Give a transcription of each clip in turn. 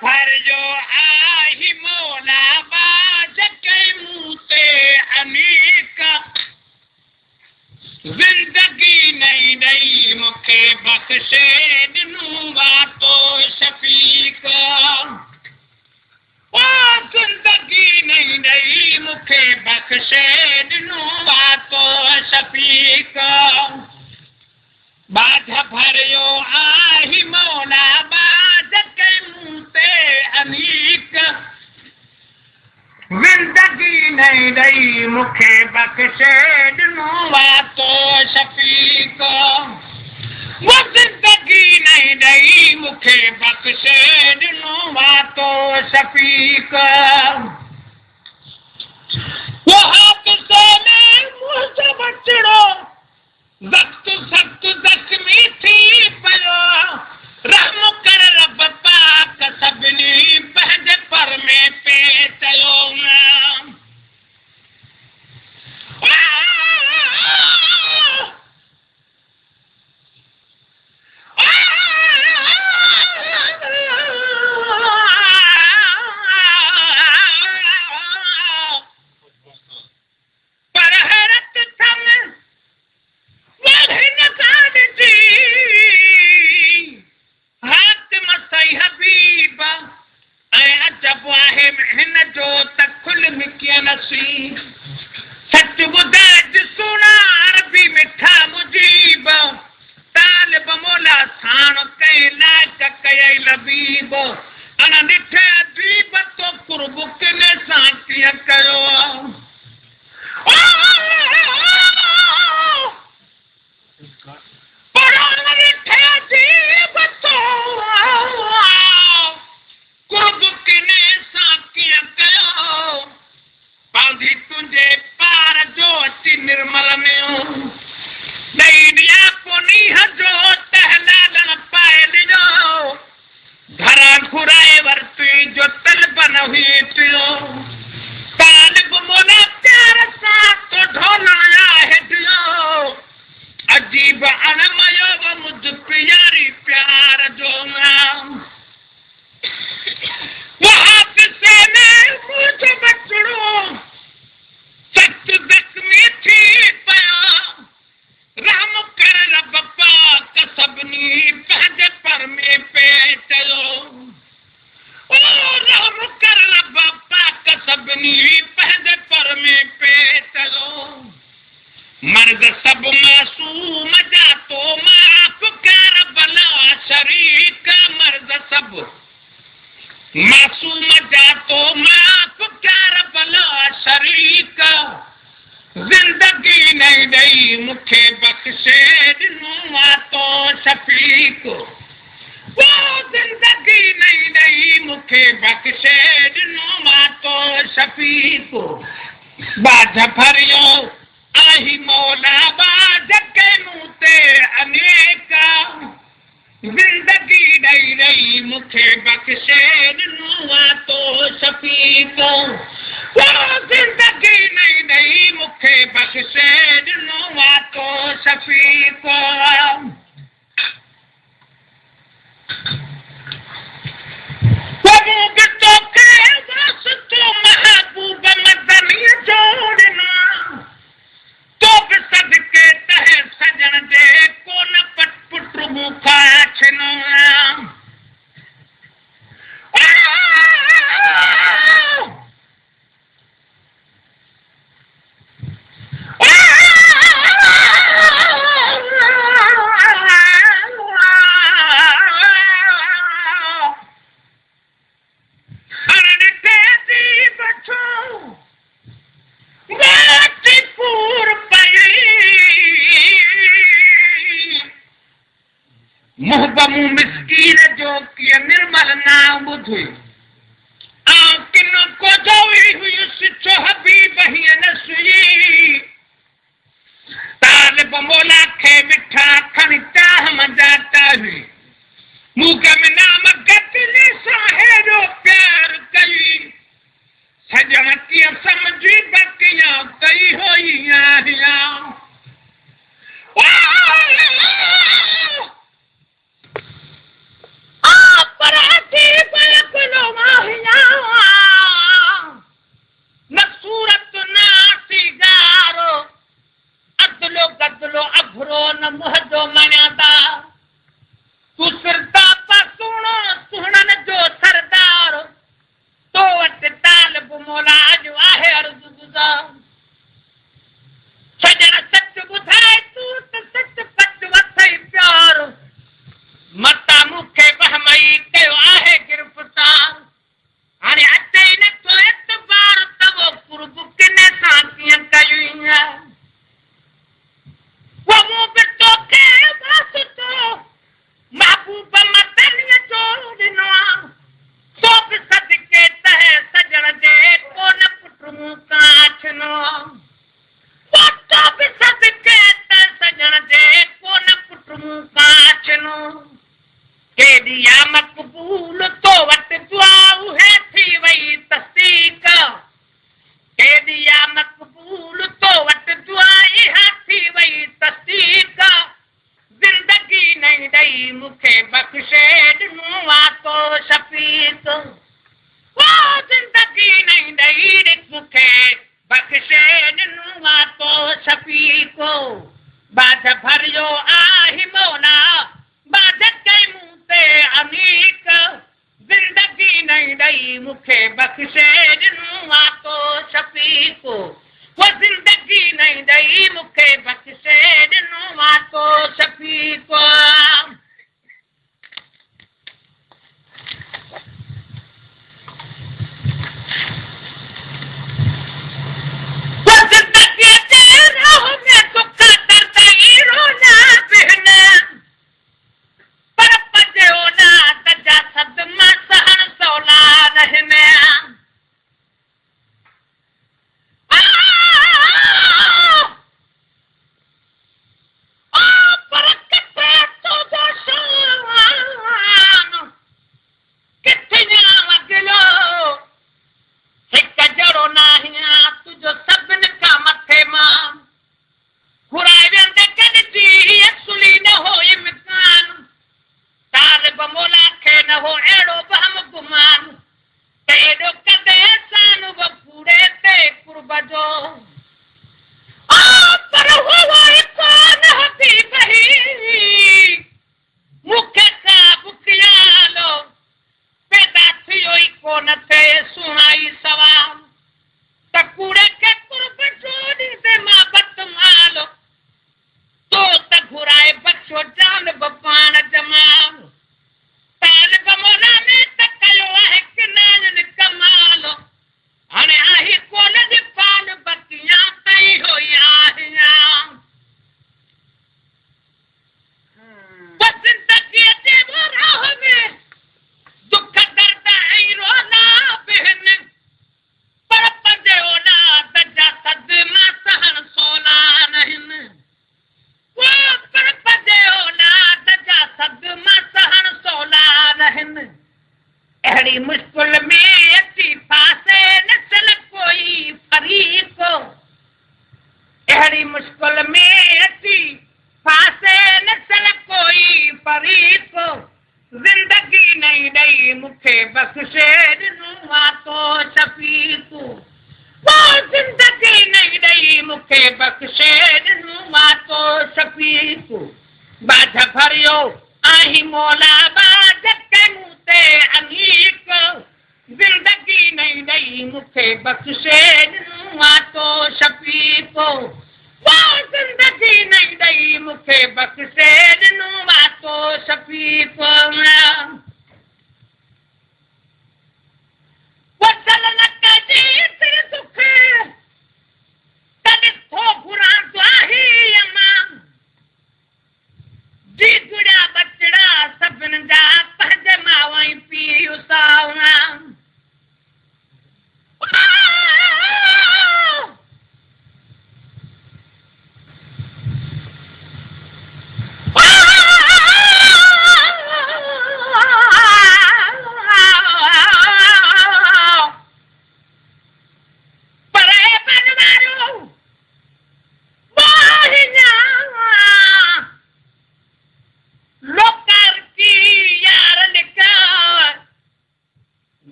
भर जो आही मौला बाज के मुँह ते अनेक जिंदगी नहीं ॾई मूंखे बख़्शे ॾिनूं वातो शफ़ीक ओ जिंदगी नहीं ॾई मूंखे बख़्शे ॾिनूं वातो शफ़ीक बाज भरियो आही मौला बाज के मुँह ते अनीक जिंदगी नहीं ॾई मूंखे बख़्शे ॾिनूं वातो शफ़ीक वो जिंदगी नहीं ॾई मूंखे बख़्शे ॾिनूं वातो शफ़ीक वो हादसे में मुंहिंजो बचिड़ो वक्त सख्त ज़ख्मी थी पियो रहम कर रब पाक सभिनी पंहिंजे पर में पे चयो पर हैरत थम हबीब ऐं अजब आहे हिन जो त खुल मिकीअ नसीब सच ॿुधाए सुणा अरबी मिठा मुजीब तालिब मौला साण कई लाइक़ कई लबीब अन ॾिठे अजीब तो कुर्ब किने सां कीअं कयो तुंहिंजे पार जो अची निर्मल में ॾई ॾिया पुनीह जो तहलालन पाए ॾिनो घर घुराए वरिती जो तलब न हुई पियो तालिब मोला प्यार सां तो ढोलण आहे ॾियो अजीब अणमयो व मुझ प्यारी प्यार जो नाम वो हादसे में मुझ बचड़ो सख्त ज़ख्मी थी पियो रहम कर रब पाक सभिनी पंहिंजे पर में पे चयो ओ रहम कर रब पाक सभिनी पंहिंजे पर में पे चयो मर्द सब मासूम जातो माफ़ कर भला शरीक मर्द सब मासूम जातो माफ़ कर भला शरीक जिंदगी नहीं ॾई मूंखे बख़्शे ॾिनूं वातो शफ़ीक वो जिंदगी नहीं ॾई मूंखे बख़्शे ॾिनूं वातो शफ़ीक बाज भरियो आही मौला बाज के मुँह ते अनेक जिंदगी ॾई ॾई मूंखे बख़्शे ॾिनूं वातो शफ़ीक वो जिंदगी नहीं ॾई मूंखे बख़्शे ॾिनूं वातो शफ़ीक प्रभु बि तोखे वास्तो महबूब मदनीअ जो ॾिनो तो बि सदके तहे सजण जे कोन पुट मूंखां छिनो मुहबमू मिस्कीन जो कीअं निर्मल नाम ॿुधी किन को जोई हुयुसि छो हबीब हीअं न सुई तालिब मौला खे मिठा खणी चाह मंजाता हुई मूंख में नाम गतिले सां हेॾो प्यार कई सजण कीअं समझी बकियां कई हुई आहियां अपराधी बलबलो बाज भरियो आही मोला बाज कई मुंह ते अमीक जिंदगी नहीं ॾई मूंखे बख़्शे ॾिनो आ तो शफ़ीक वो जिंदगी नहीं ॾई मूंखे बख़्शे ॾिनो आ तो शफ़ीक अहिड़ी मुश्किल में अची फासे न चल कोई फरीक अहिड़ी मुश्किल में अची फासे न चल कोई फरीक जिंदगी नहीं ॾई मूंखे बख़्शे ॾिनो आ तो शफ़ीक वो जिंदगी नहीं ॾई मूंखे बख़्शे ॾिनो आ तो शफ़ीक बाज भरियो आही मौला बाज के मुंह ते अनीक जिंदगी नहीं ॾई मूंखे बख़्शे ॾिनो आ तो शफ़ीक वो जिंदगी नहीं ॾई मूंखे बख़्शे ॾिनो आ तो शफ़ीक वसल न कजे तेरे दुख तॾहिं थो घुरां दुआही अमां जी गुड़ा बचड़ा सभिनि जा पंहिंजे माउ ऐं पीउ सावणा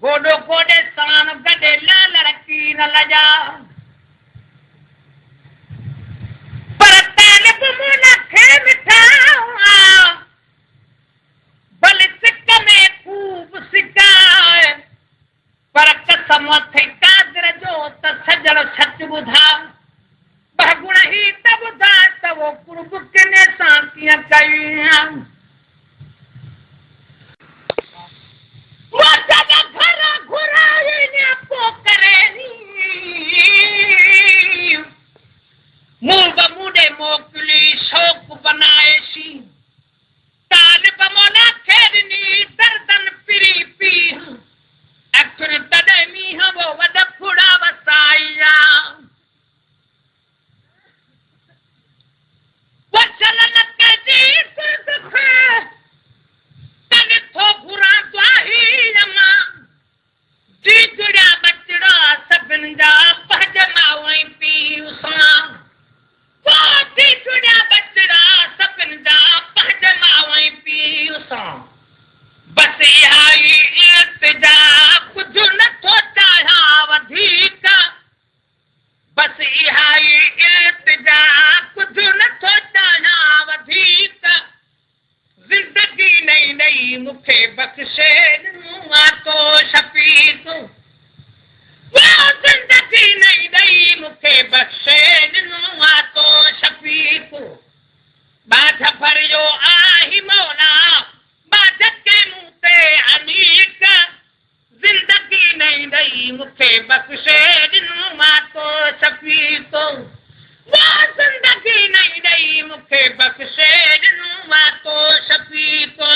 गोडो गोडे सान गडे लाल रखी न लजा पर तालिब मुना खे मिठा भले सिक में खूब सिकाए पर कसम थे कादर जो त सजण सच ॿुधा बहुगुण ही त ॿुधा त वो कुर्ब किने सां कीअं कई ॾेई मूंखे बख़्शे ॾिनो मां तो शफ़ीक़ो वो ज़िंदगी नहीं ॾेई मूंखे बख़्शे ॾिनो मां तो शफ़ीक़ो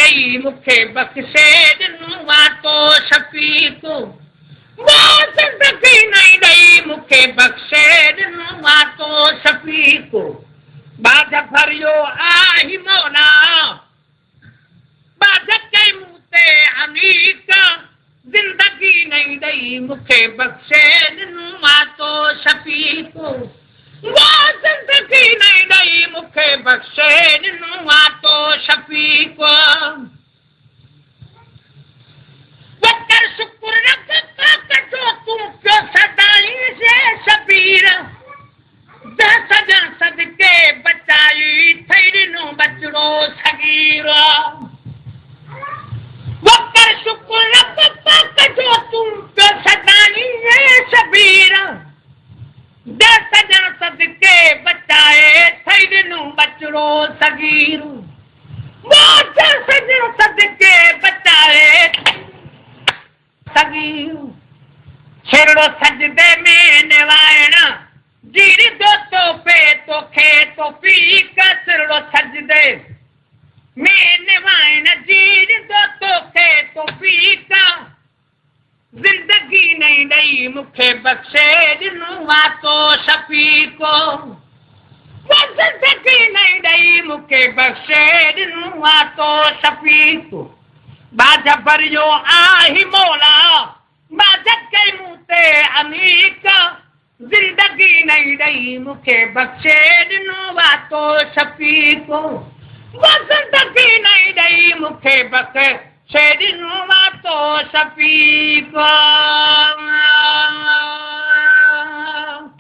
ॾेई मूंखे बख़्शे ॾिनो आहे तो शफ़ीक ज़िंदगी नहीं ॾेई मूंखे बख़्शे ॾिनो आहे तो शफ़ीक बाज भरियो आही मौला बाज कई मूं ते अनीक ज़िंदगी नहीं ॾेई मूंखे बख़्शे ॾिनो आहे तो शफ़ीक ज़िंदगी नहीं ॾेई मूंखे बख़्शे ॾिनो आहे तो शफ़ीक वकर शुक्र रब पाक जो तूं पियो सदाई से शबीर सजा सदके बचाई थई ॾिनो बचड़ो सगीर वकर शुक्र रब पाक जो तूं पियो सदाई से शबीर सजा सदके बचाए थई ॾिनो बचड़ो सगीर सजा सदके बचाए सगीर छेड़ो सजदे में निवाइण जीरी दोस्तो पे तोखे तो पी कसड़ो सजदे में निवाइण जीरी दोस्तो के तो पी का जिंदगी नहीं ॾेई मूंखे बख़्शे ॾिनो आहे तो शफ़ीक जिंदगी नहीं ॾेई मूंखे बख़्शे ॾिनो आहे तो शफ़ीक बाज भरियो आही मौला बाज कई मूं ते अनीक ज़िंदगी नहीं ॾेई मूंखे बख़्शे ॾिनो आहे तो शफ़ीक ज़िंदगी नहीं ॾेई मूंखे बख़्शे ॾिनो आहे तो शफ़ीक